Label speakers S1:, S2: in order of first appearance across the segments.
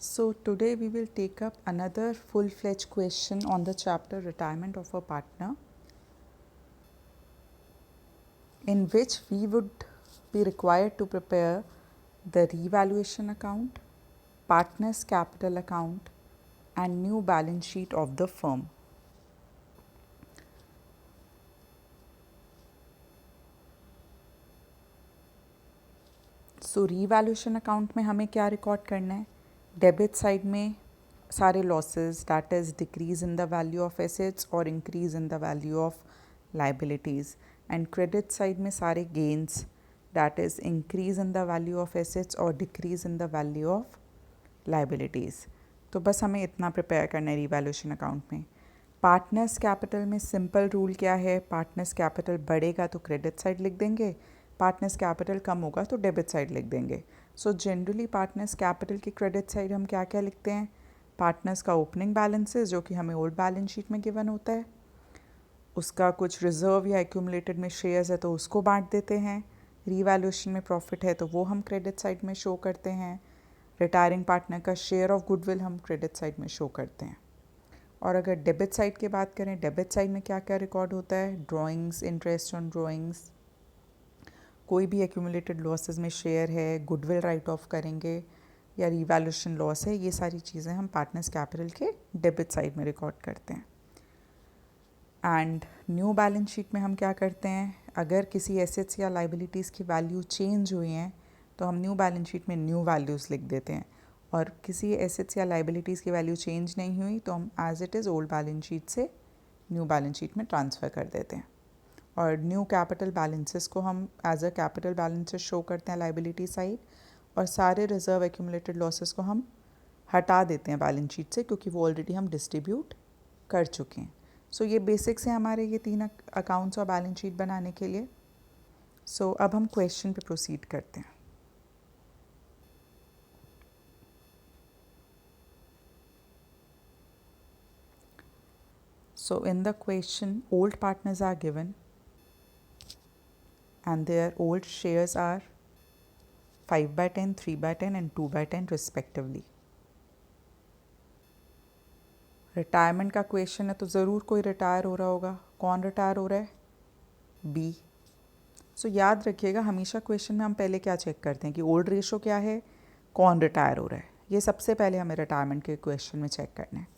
S1: So today we will take up another full-fledged question on the chapter Retirement of a Partner, in which we would be required to prepare the revaluation account, partner's capital account, and new balance sheet of the firm. So revaluation account में हमें क्या record करना है? Debit side में सारे losses, that is decrease in the value of assets और increase in the value of liabilities, and credit side में सारे gains, that is increase in the value of assets और decrease in the value of liabilities. तो बस हमें इतना prepare करना है रीवैल्यूएशन अकाउंट में. पार्टनर्स कैपिटल में सिंपल रूल क्या है? पार्टनर्स कैपिटल बढ़ेगा तो क्रेडिट साइड लिख देंगे, पार्टनर्स कैपिटल कम होगा तो डेबिट साइड लिख देंगे. सो जनरली पार्टनर्स कैपिटल की क्रेडिट साइड हम क्या क्या लिखते हैं? पार्टनर्स का ओपनिंग बैलेंसेस जो कि हमें ओल्ड बैलेंस शीट में गिवन होता है, उसका कुछ रिजर्व या एक्यूमुलेटेड में शेयर्स है तो उसको बांट देते हैं. रीवैल्यूएशन में प्रॉफिट है तो वो हम क्रेडिट साइड में शो करते हैं. रिटायरिंग पार्टनर का शेयर ऑफ गुडविल हम क्रेडिट साइड में शो करते हैं. और अगर डेबिट साइड की बात करें, डेबिट साइड में क्या क्या रिकॉर्ड होता है? ड्राइंग्स, इंटरेस्ट ऑन ड्राइंग्स, कोई भी एक्यूमुलेटेड लॉसेस में शेयर है, गुडविल राइट ऑफ करेंगे या रिवैल्यूएशन लॉस है, ये सारी चीज़ें हम पार्टनर्स कैपिटल के डेबिट साइड में रिकॉर्ड करते हैं. एंड न्यू बैलेंस शीट में हम क्या करते हैं? अगर किसी एसेट्स या लाइबिलिटीज़ की वैल्यू चेंज हुई हैं तो हम न्यू बैलेंस शीट में न्यू वैल्यूज़ लिख देते हैं, और किसी एसेट्स या लाइबिलिटीज़ की वैल्यू चेंज नहीं हुई तो हम as it is old balance sheet से न्यू बैलेंस शीट में ट्रांसफ़र कर देते हैं. और न्यू कैपिटल बैलेंसेस को हम as a capital balances show करते हैं लाइबिलिटी साइड, और सारे रिजर्व एक्यूमुलेटेड लॉसेस को हम हटा देते हैं बैलेंस शीट से क्योंकि वो ऑलरेडी हम डिस्ट्रीब्यूट कर चुके हैं. सो ये बेसिक्स हैं हमारे ये तीन अकाउंट्स और बैलेंस शीट बनाने के लिए. सो अब हम क्वेश्चन पे प्रोसीड करते हैं. So in the question, old partners are given and their old shares are 5/10, 3/10 and 2/10 respectively. Retirement का क्वेश्चन है तो ज़रूर कोई रिटायर हो रहा होगा. कौन रिटायर हो रहा है? बी. सो याद रखिएगा, हमेशा क्वेश्चन में हम पहले क्या चेक करते हैं कि ओल्ड रेशो क्या है, कौन रिटायर हो रहा है. ये सबसे पहले हमें रिटायरमेंट के क्वेश्चन में चेक करना है.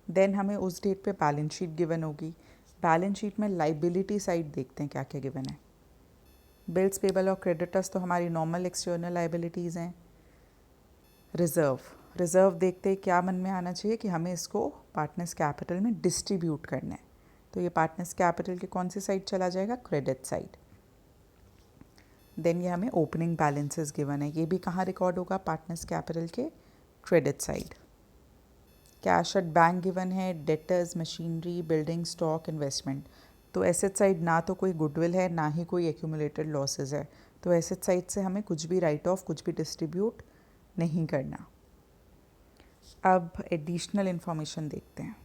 S1: देन हमें उस डेट पे बैलेंस शीट गिवन होगी. बैलेंस शीट में लाइबिलिटी साइड देखते हैं क्या क्या गिवन है. बिल्स पेबल और क्रेडिटर्स तो हमारी नॉर्मल एक्सटर्नल लाइबिलिटीज़ हैं. रिज़र्व देखते हैं क्या मन में आना चाहिए कि हमें इसको पार्टनर्स कैपिटल में डिस्ट्रीब्यूट करना है, तो ये पार्टनर्स कैपिटल के कौन सी साइड चला जाएगा? Credit side. देन ये हमें ओपनिंग बैलेंसेस गिवन है, ये भी कहाँ रिकॉर्ड होगा? पार्टनर्स कैपिटल के credit side. Cash at bank given है, debtors, machinery, building, stock, investment. तो एसेट साइड ना तो कोई गुडविल है ना ही कोई एक्यूमुलेटेड लॉसेज है, तो एसेट साइड से हमें कुछ भी राइट ऑफ, कुछ भी डिस्ट्रीब्यूट नहीं करना. अब एडिशनल इंफॉर्मेशन देखते हैं.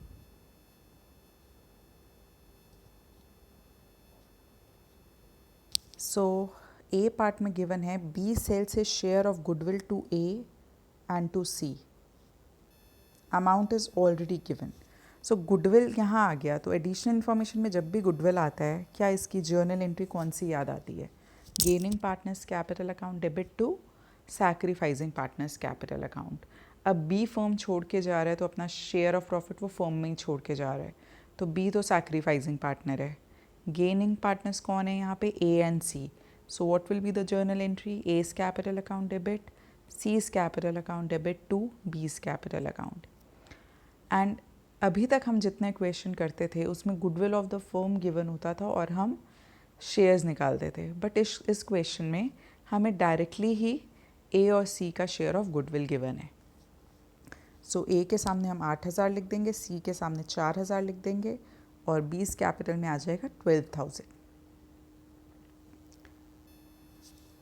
S1: सो ए पार्ट में गिवन है B sells his share of goodwill to A and to C. Amount is already given. So goodwill यहाँ आ गया, तो एडिशनल इन्फॉर्मेशन में जब भी गुडविल आता है, क्या इसकी जर्नल एंट्री कौन सी याद आती है? Gaining partners capital account debit to sacrificing partners capital account. अब बी फर्म छोड़ के जा रहा है तो अपना शेयर ऑफ प्रॉफिट वो फर्म में ही छोड़ के जा रहा है, तो बी तो सैक्रिफाइसिंग पार्टनर है. गेनिंग पार्टनर्स कौन है यहाँ पे? A and C. So what will be the journal entry? A's capital account debit, C's capital account debit to B's capital account. And अभी तक हम जितने क्वेश्चन करते थे उसमें goodwill of the firm given होता था और हम शेयर्स निकालते थे, बट इस क्वेश्चन में हमें डायरेक्टली ही ए और सी का शेयर ऑफ गुडविल गिवन है. सो ए के सामने हम 8,000 लिख देंगे, सी के सामने 4,000 लिख देंगे, और बी's कैपिटल में आ जाएगा 12,000.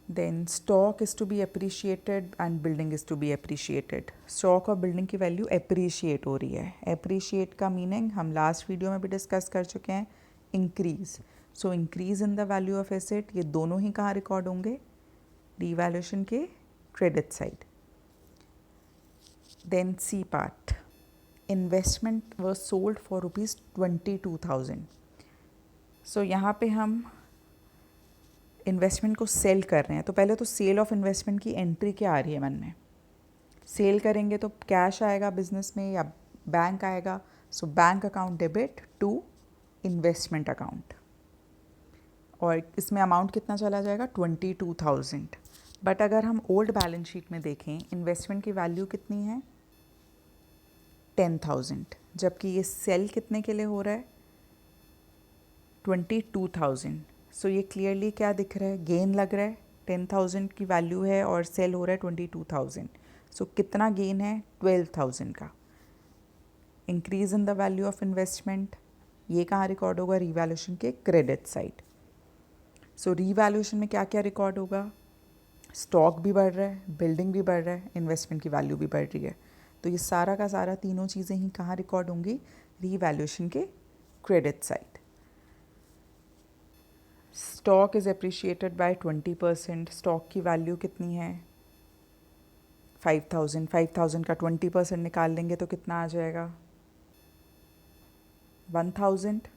S1: Then stock is to be appreciated and building is to be appreciated. Stock और बिल्डिंग की वैल्यू अप्रिशिएट हो रही है. अप्रिशिएट का मीनिंग हम लास्ट वीडियो में भी डिस्कस कर चुके हैं, increase. So increase in the value of asset, ये दोनों ही कहाँ रिकॉर्ड होंगे? रीवैल्यूएशन के credit side. Then C part, investment was sold for rupees 22,000. So यहाँ पे हम इन्वेस्टमेंट को सेल कर रहे हैं, तो पहले तो सेल ऑफ इन्वेस्टमेंट की एंट्री क्या आ रही है मन में? सेल करेंगे तो कैश आएगा बिजनेस में या बैंक आएगा. So bank account debit to investment account, और इसमें अमाउंट कितना चला जाएगा? 22,000. बट अगर हम ओल्ड बैलेंस शीट में देखें, इन्वेस्टमेंट की वैल्यू कितनी है? 10,000. जबकि ये सेल कितने के लिए हो रहा है? 22,000. सो ये क्लियरली क्या दिख रहा है? गेन लग रहा है. 10,000 की वैल्यू है और सेल हो रहा है 22,000. सो कितना गेन है? 12,000 का. Increase in the value of investment, ये कहाँ रिकॉर्ड होगा? रीवैल्यूएशन के क्रेडिट साइड. सो रीवैल्यूएशन में क्या क्या रिकॉर्ड होगा? स्टॉक भी बढ़ रहा है, बिल्डिंग भी बढ़ रहा है, इन्वेस्टमेंट की वैल्यू भी बढ़ रही है. तो ये सारा का सारा तीनों चीज़ें ही कहाँ रिकॉर्ड होंगी? रीवैल्यूएशन के credit side. Stock is appreciated by 20%. Stock की वैल्यू कितनी है? 5,000. 5,000 का 20% निकाल लेंगे तो कितना आ जाएगा? 1,000.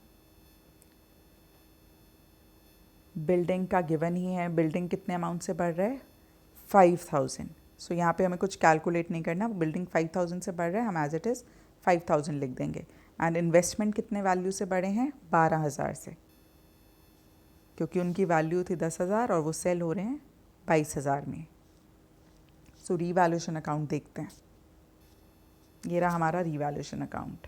S1: बिल्डिंग का गिवन ही है, बिल्डिंग कितने अमाउंट से बढ़ रहा है? 5,000. सो यहाँ पे हमें कुछ कैलकुलेट नहीं करना, बिल्डिंग 5,000 से बढ़ रहा है, हम एज इट इज़ 5,000 लिख देंगे. एंड इन्वेस्टमेंट कितने वैल्यू से बढ़े हैं? 12,000 से, क्योंकि उनकी वैल्यू थी 10,000 और वो सेल हो रहे हैं 22,000 में. सो रीवैल्यूएशन अकाउंट देखते हैं. ये रहा हमारा रीवैल्यूएशन अकाउंट.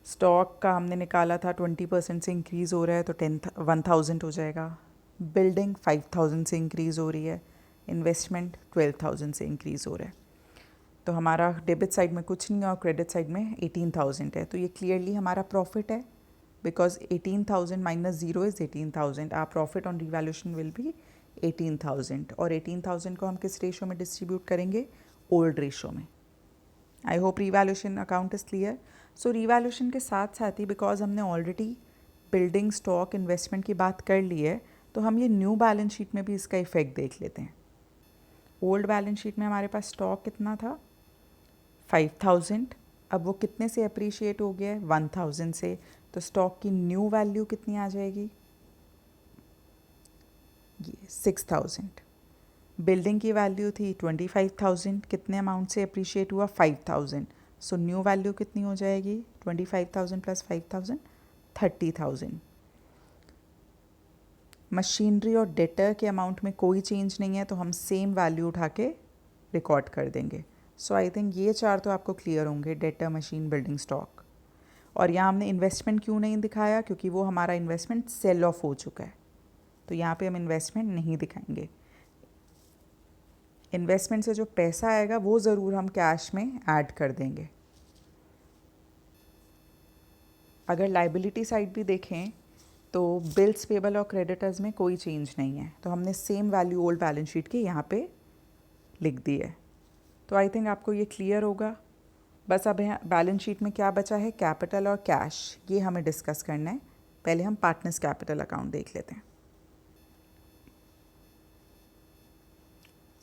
S1: स्टॉक का हमने निकाला था 20% से इंक्रीज़ हो रहा है तो 1,000 हो जाएगा. बिल्डिंग 5,000 से इंक्रीज़ हो रही है, इन्वेस्टमेंट 12,000 से इंक्रीज़ हो रहा है. तो हमारा डेबिट साइड में कुछ नहीं है और क्रेडिट साइड में 18,000 है. तो ये क्लियरली हमारा प्रॉफिट है, because 18,000 minus 0 is 18,000. Our profit on revaluation will be 18,000. और 18,000 को हम किस रेशो में डिस्ट्रीब्यूट करेंगे? ओल्ड रेशो में. I hope revaluation account is clear. So revaluation के साथ साथ ही, बिकॉज हमने ऑलरेडी बिल्डिंग, स्टॉक, इन्वेस्टमेंट की बात कर ली है, तो हम ये न्यू बैलेंस शीट में भी इसका इफेक्ट देख लेते हैं. ओल्ड बैलेंस शीट में हमारे पास स्टॉक कितना था? 5,000. अब वो कितने से अप्रिशिएट हो गया है? 1,000 से. तो स्टॉक की न्यू वैल्यू कितनी आ जाएगी? ये 6,000. बिल्डिंग की वैल्यू थी 25,000, कितने अमाउंट से अप्रिशिएट हुआ? 5,000. सो न्यू वैल्यू कितनी हो जाएगी? 25,000 प्लस 5,000, 30,000. मशीनरी और डेटर के अमाउंट में कोई चेंज नहीं है, तो हम सेम वैल्यू उठा के रिकॉर्ड कर देंगे. सो आई थिंक ये चार तो आपको क्लियर होंगे, डेटर, मशीन, बिल्डिंग, स्टॉक. और यहाँ हमने इन्वेस्टमेंट क्यों नहीं दिखाया? क्योंकि वो हमारा इन्वेस्टमेंट सेल ऑफ हो चुका है, तो यहाँ पे हम इन्वेस्टमेंट नहीं दिखाएंगे. इन्वेस्टमेंट से जो पैसा आएगा वो ज़रूर हम कैश में ऐड कर देंगे. अगर लाइबिलिटी साइड भी देखें तो बिल्स पेबल और क्रेडिटर्स में कोई चेंज नहीं है, तो हमने same value old balance sheet की यहाँ पे लिख दी है. तो आई थिंक आपको ये क्लियर होगा. बस अब यहाँ बैलेंस शीट में क्या बचा है? कैपिटल और कैश, ये हमें डिस्कस करना है. पहले हम पार्टनर्स कैपिटल अकाउंट देख लेते हैं.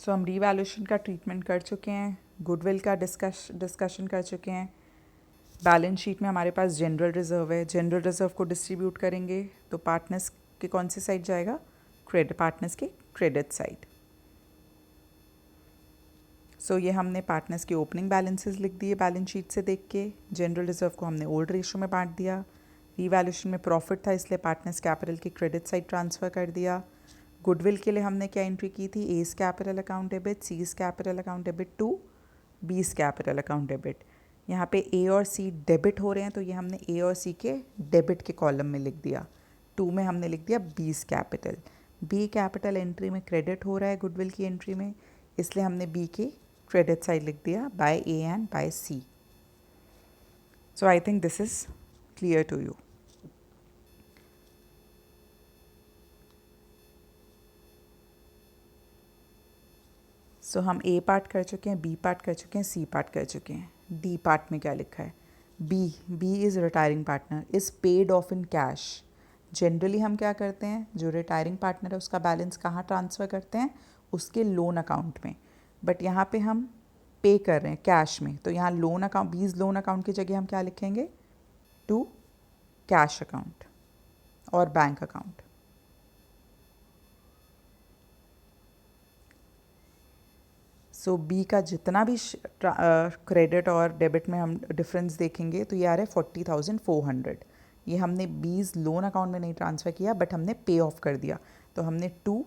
S1: सो हम रीवैल्यूएशन का ट्रीटमेंट कर चुके हैं, गुडविल का डिस्कशन कर चुके हैं. बैलेंस शीट में हमारे पास जनरल रिज़र्व है, जनरल रिज़र्व को डिस्ट्रीब्यूट करेंगे तो पार्टनर्स के कौन सी साइड जाएगा? क्रेडिट, पार्टनर्स के क्रेडिट साइड. सो ये हमने पार्टनर्स के ओपनिंग बैलेंसेस लिख दिए बैलेंस शीट से देख के. जनरल रिज़र्व को हमने ओल्ड रेशो में बांट दिया. रीवैल्यूएशन में प्रॉफिट था, इसलिए पार्टनर्स कैपिटल की क्रेडिट साइड ट्रांसफ़र कर दिया. गुडविल के लिए हमने क्या एंट्री की थी? A's capital account debit, C's capital account debit to B's capital account debit. यहाँ पे ए और सी डेबिट हो रहे हैं, तो ये हमने ए और सी के डेबिट के कॉलम में लिख दिया. टू में हमने लिख दिया B's capital. B capital entry में क्रेडिट हो रहा है गुडविल की एंट्री में, इसलिए हमने बी की क्रेडिट साइड लिख दिया by A and by C. So I think this is clear to you. So हम ए पार्ट कर चुके हैं, बी पार्ट कर चुके हैं, सी पार्ट कर चुके हैं. डी पार्ट में क्या लिखा है? B is retiring partner is paid off in cash. Generally हम क्या करते हैं, जो रिटायरिंग पार्टनर है उसका बैलेंस कहाँ ट्रांसफ़र करते हैं? उसके लोन अकाउंट में. बट यहाँ पे हम पे कर रहे हैं कैश में, तो यहाँ लोन अकाउंट, बीज लोन अकाउंट की जगह हम क्या लिखेंगे, टू कैश अकाउंट और बैंक अकाउंट। सो बी का जितना भी क्रेडिट और डेबिट में हम डिफरेंस देखेंगे तो ये आ रहा है 40,400। ये हमने बीज लोन अकाउंट में नहीं ट्रांसफ़र किया, बट हमने पे ऑफ कर दिया, तो हमने टू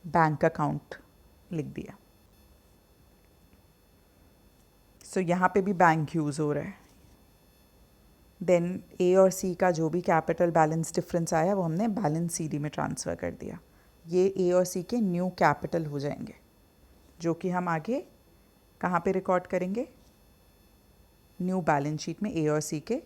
S1: बैंक अकाउंट लिख दिया। सो यहाँ पे भी बैंक यूज़ हो रहा है। देन ए और सी का जो भी कैपिटल बैलेंस डिफरेंस आया वो हमने बैलेंस सी डी में ट्रांसफ़र कर दिया। ये ए और सी के न्यू कैपिटल हो जाएंगे, जो कि हम आगे कहाँ पे रिकॉर्ड करेंगे, न्यू बैलेंस शीट में ए और सी के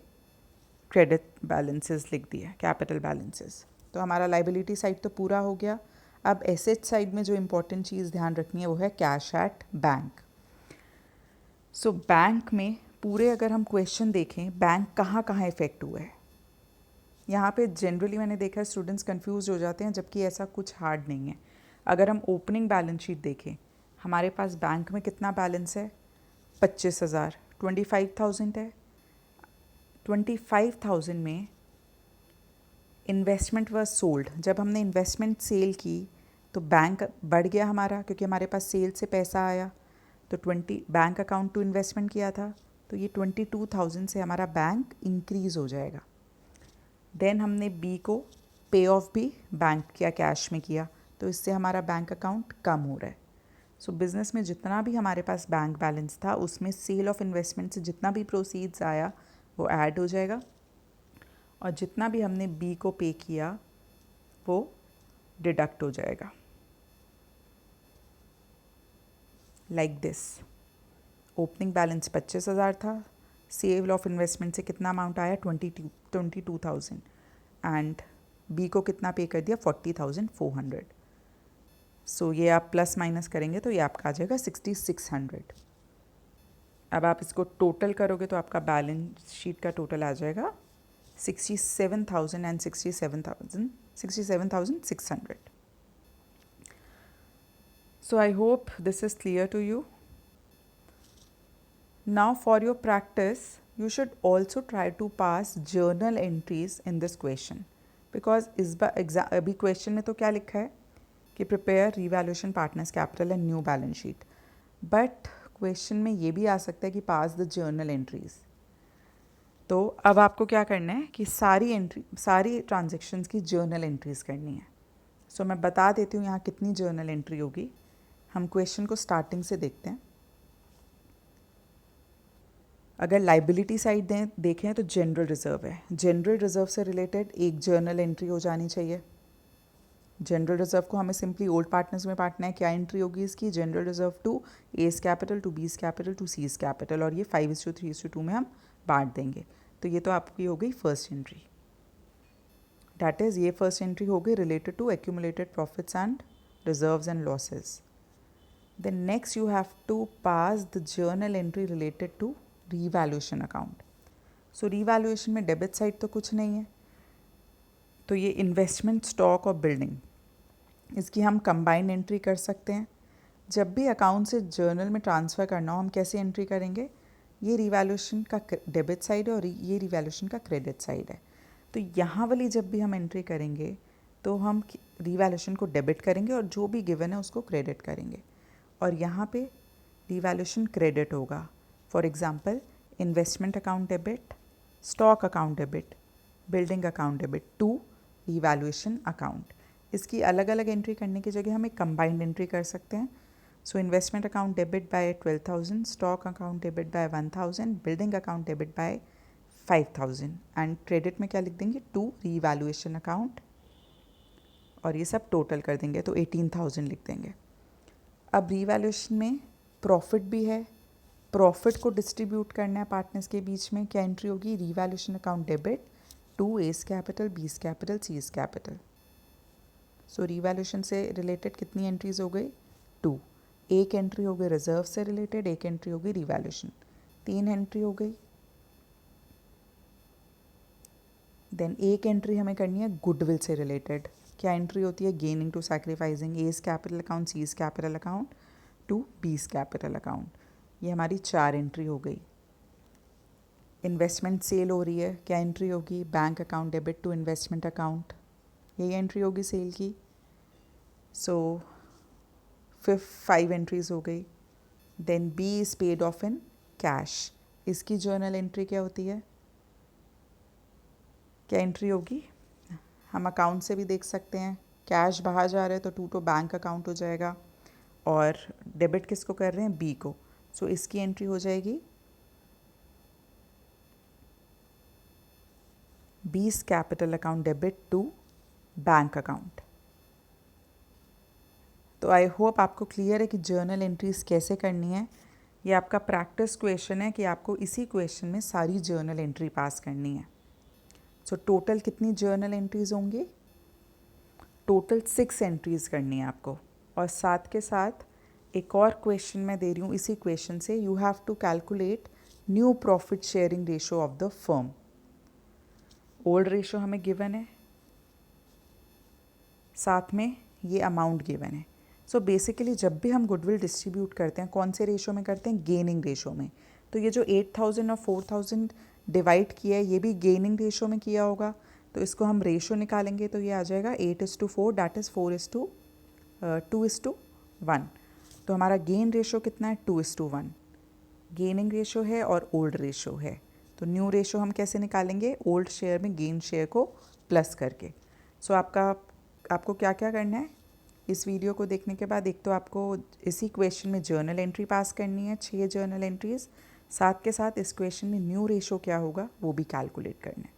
S1: क्रेडिट बैलेंसेस लिख दिए, कैपिटल बैलेंसेस। तो हमारा लाइबिलिटी साइड तो पूरा हो गया। अब एसेट साइड में जो इम्पोर्टेंट चीज़ ध्यान रखनी है वो है cash at bank. So bank में पूरे अगर हम क्वेश्चन देखें, बैंक कहाँ कहाँ इफ़ेक्ट हुआ है, यहाँ पे जनरली मैंने देखा है स्टूडेंट्स कंफ्यूज हो जाते हैं, जबकि ऐसा कुछ हार्ड नहीं है। अगर हम ओपनिंग बैलेंस शीट देखें, हमारे पास बैंक में कितना बैलेंस है, 25,000, 25,000 है। 25,000 में इन्वेस्टमेंट वाज सोल्ड, जब हमने इन्वेस्टमेंट सेल की तो बैंक बढ़ गया हमारा, क्योंकि हमारे पास सेल से पैसा आया, तो 20 बैंक अकाउंट टू इन्वेस्टमेंट किया था, तो ये 22,000 से हमारा बैंक इंक्रीज़ हो जाएगा। देन हमने बी को पे ऑफ भी बैंक या कैश में किया, तो इससे हमारा बैंक अकाउंट कम हो रहा है। सो बिज़नेस में जितना भी हमारे पास बैंक बैलेंस था, उसमें सेल ऑफ इन्वेस्टमेंट से जितना भी प्रोसीड्स आया वो ऐड हो जाएगा, और जितना भी हमने बी को पे किया वो डिडक्ट हो जाएगा, लाइक दिस। ओपनिंग बैलेंस 25,000 था, सेल ऑफ इन्वेस्टमेंट से कितना अमाउंट आया, 22,000, एंड बी को कितना पे कर दिया, 40,400। सो ये आप प्लस माइनस करेंगे तो ये आपका आ जाएगा 6,600। अब आप इसको टोटल करोगे तो आपका बैलेंस शीट का टोटल आ जाएगा 67,000 and 67,600। So I hope this is clear to you. Now for your practice, you should also try to pass journal entries in this question, because इस बार अभी क्वेश्चन में तो क्या लिखा है कि prepare revaluation partners capital and new balance sheet, but question में ये भी आ सकता है कि पास द जर्नल एंट्रीज। तो अब आपको क्या करना है कि सारी ट्रांजेक्शन्स की जर्नल एंट्रीज करनी है। सो मैं बता देती हूँ यहाँ कितनी जर्नल एंट्री होगी। हम क्वेश्चन को स्टार्टिंग से देखते हैं। अगर लाइबिलिटी साइड देखें तो जनरल रिजर्व है, जनरल रिजर्व से रिलेटेड एक जर्नल एंट्री हो जानी चाहिए। जनरल रिजर्व को हमें सिंपली ओल्ड पार्टनर्स में बांटना है। क्या एंट्री होगी इसकी, general reserve to A's capital to B's capital to C's capital, और ये 5:3:2 में हम बांट देंगे। तो ये तो आपकी हो गई फर्स्ट एंट्री, डैट इज़ ये फर्स्ट एंट्री हो गई related to accumulated profits and reserves and losses. Then next you have to pass the journal entry related to revaluation account. So revaluation में डेबिट साइड तो कुछ नहीं है, तो ये इन्वेस्टमेंट, स्टॉक और बिल्डिंग, इसकी हम कंबाइंड एंट्री कर सकते हैं। जब भी अकाउंट से जर्नल में ट्रांसफ़र करना हो, हम कैसे एंट्री करेंगे, ये रीवैल्यूएशन का डेबिट साइड है और ये रीवैल्यूएशन का क्रेडिट साइड है। तो यहाँ वाली जब भी हम एंट्री करेंगे तो हम रीवैल्यूएशन को डेबिट करेंगे और जो भी गिवन है उसको क्रेडिट करेंगे, और यहाँ पे रीवैल्यूएशन क्रेडिट होगा। For example investment account debit, stock account debit, building account debit to revaluation account. इसकी अलग अलग एंट्री करने की जगह हम एक कंबाइंड एंट्री कर सकते हैं। So investment account debit bye 12,000, stock account debit bye 1,000, building account debit bye 5,000, and credit में क्या लिख देंगे, टू रीवैल्यूएशन अकाउंट, और ये सब टोटल कर देंगे तो 18,000 लिख देंगे। अब रीवैल्यूएशन में प्रॉफिट भी है, प्रॉफिट को डिस्ट्रीब्यूट करना है पार्टनर्स के बीच में। क्या एंट्री होगी, revaluation account debit to A's capital, B's capital, C's capital. So revaluation से रिलेटेड कितनी एंट्रीज हो गई, 2। एक एंट्री हो गई रिजर्व से रिलेटेड, एक एंट्री हो गई रीवैल्यूएशन, 3 एंट्री हो गई। देन एक एंट्री हमें करनी है गुडविल से रिलेटेड। क्या एंट्री होती है, gaining to sacrificing A's capital account, C's capital account to B's capital account. ये हमारी 4 एंट्री हो गई। इन्वेस्टमेंट सेल हो रही है, क्या एंट्री होगी? Bank account debit to investment account, यही एंट्री होगी सेल की। सो 5 एंट्रीज हो गई। Then B is paid off in cash, इसकी जर्नल एंट्री क्या होती है? क्या एंट्री होगी? हम अकाउंट से भी देख सकते हैं, कैश बाहर जा रहा है तो टू तो बैंक अकाउंट हो जाएगा, और डेबिट किसको कर रहे हैं? बी को। सो इसकी एंट्री हो जाएगी B's capital account debit to bank account. तो आई होप आपको क्लियर है कि जर्नल एंट्रीज कैसे करनी है। ये आपका प्रैक्टिस क्वेश्चन है कि आपको इसी क्वेश्चन में सारी जर्नल एंट्री पास करनी है। सो टोटल कितनी जर्नल एंट्रीज होंगी? टोटल 6 एंट्रीज करनी है आपको। और साथ के साथ एक और क्वेश्चन मैं दे रही हूँ इसी क्वेश्चन से, you have to calculate new profit sharing ratio of the firm. Old ratio हमें गिवन है, साथ में ये अमाउंट गिवन है। सो बेसिकली जब भी हम गुडविल डिस्ट्रीब्यूट करते हैं, कौन से रेशो में करते हैं? गेनिंग रेशो में। तो ये जो 8000 और 4000 डिवाइड किया है, ये भी गेनिंग रेशो में किया होगा। तो इसको हम रेशो निकालेंगे तो ये आ जाएगा 8:4, दैट इज़ 2:1। तो हमारा गेन रेशो कितना है? 2:1। गेनिंग रेशो है और ओल्ड रेशो है। तो न्यू रेशो हम कैसे निकालेंगे? ओल्ड शेयर में गेन शेयर को प्लस करके। सो आपको क्या क्या करना है इस वीडियो को देखने के बाद? एक तो आपको इसी क्वेश्चन में जर्नल एंट्री पास करनी है, 6 जर्नल एंट्रीज। साथ के साथ इस क्वेश्चन में न्यू रेशो क्या होगा वो भी कैलकुलेट करना है।